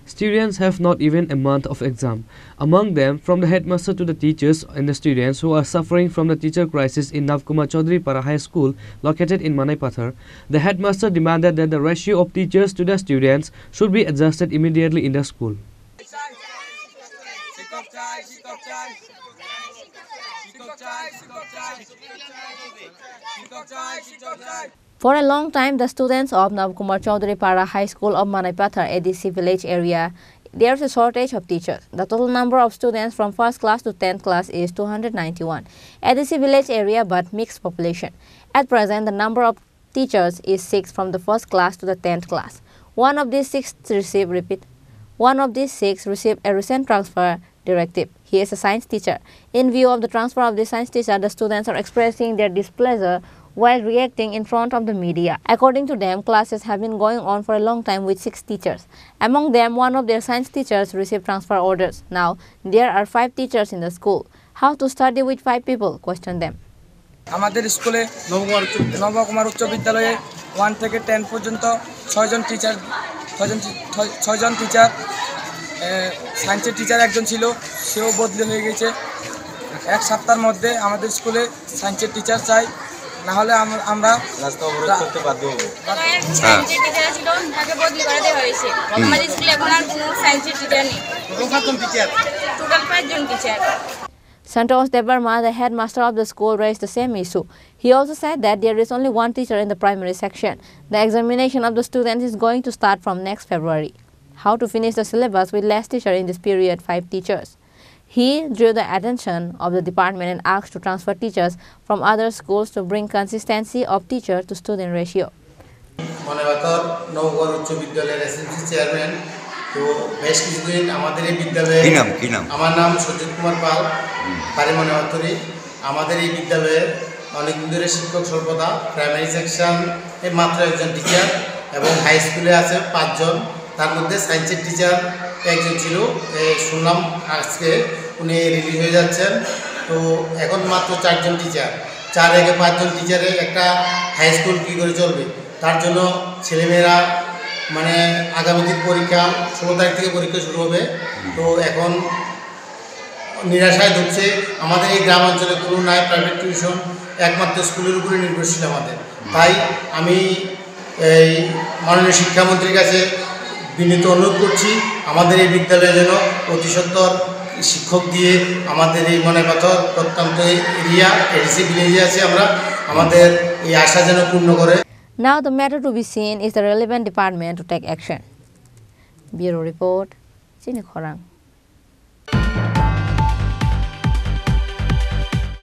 Students have not even a month of exam. Among them, from the headmaster to the teachers and the students who are suffering from the teacher crisis in Navkumar Chaudhary Para High School located in Manaipathar, the headmaster demanded that the ratio of teachers to the students should be adjusted immediately in the school. For a long time, the students of Navkumar Chaudhary Para High School of Manaipathar ADC village area, there's a shortage of teachers. The total number of students from 1st class to 10th class is 291. ADC village area but mixed population. At present, the number of teachers is 6 from the 1st class to the 10th class. One of these six received a recent transfer directive. He is a science teacher. In view of the transfer of the science teacher, the students are expressing their displeasure while reacting in front of the media. According to them, classes have been going on for a long time with 6 teachers. Among them, one of their science teachers received transfer orders. Now, there are 5 teachers in the school. How to study with 5 people? Question them. আমাদের স্কুলে নবকুমার উচ্চ বিদ্যালয়ে 1 থেকে 10 পর্যন্ত 6 জন teacher সায়েন্সের teacher একজন ছিল, সেও বদলি হয়ে গেছে। এক সপ্তাহের মধ্যে আমাদের স্কুলে সায়েন্সের টিচার চাই, না হলে আমরা রাস্তা অবরোধ করতে বাধ্য হব। সায়েন্সের টিচার ছিল, তাকে বদলি করে দেওয়া হয়েছে। আমাদের স্কুলে এখন আর কোনো সায়েন্সের টিচার নেই। টোটাল 5 জন teacher. Santosh Debarma, the headmaster of the school, raised the same issue. He also said that there is only 1 teacher in the primary section. The examination of the students is going to start from next February. How to finish the syllabus with less teacher in this period, 5 teachers. He drew the attention of the department and asked to transfer teachers from other schools to bring consistency of teacher to student ratio. Manaipathar Nabakumar উচ্চ বিদ্যালয়ের SMC chairman. তো বেশ কিছুদিন আমাদের এই বিদ্যালয়ে আমার নাম সজিত কুমার পাল, বাড়ি মনাইপাথরে। আমাদের এই বিদ্যালয়ে অনেকদিন ধরে শিক্ষক স্বল্পতা। প্রাইমারি সেকশন মাত্র একজন টিচার এবং হাই স্কুলে আছে 5 জন। তার মধ্যে সায়েন্সের টিচার একজন ছিল, শুনলাম আজকে উনি রিলিজ হয়ে যাচ্ছেন। তো এখন মাত্র 4 জন টিচার। 4 থেকে 5 জন টিচারে একটা হাই স্কুল কী করে চলবে? তার জন্য ছেলেমেয়েরা মানে আগামী দিন পরীক্ষা 16 তারিখ থেকে পরীক্ষা শুরু হবে। তো এখন নিরাশায় ঢুকছে। আমাদের এই গ্রাম অঞ্চলে কোনো নাই প্রাইভেট টিউশন, একমাত্র স্কুলের উপরে নির্ভরশীল আমাদের। তাই আমি এই মাননীয় শিক্ষামন্ত্রীর কাছে বিনীত অনুরোধ করছি, আমাদের এই বিদ্যালয়ে যেন অতি সত্বর শিক্ষক দিয়ে আমাদের এই মনাইপাথর প্রত্যন্ত এরিয়া এডিসি ভিলেজে আছে আমরা, আমাদের এই আশা যেন পূর্ণ করে। Now the matter to be seen is the relevant department to take action. Bureau Report, Chini Khorang.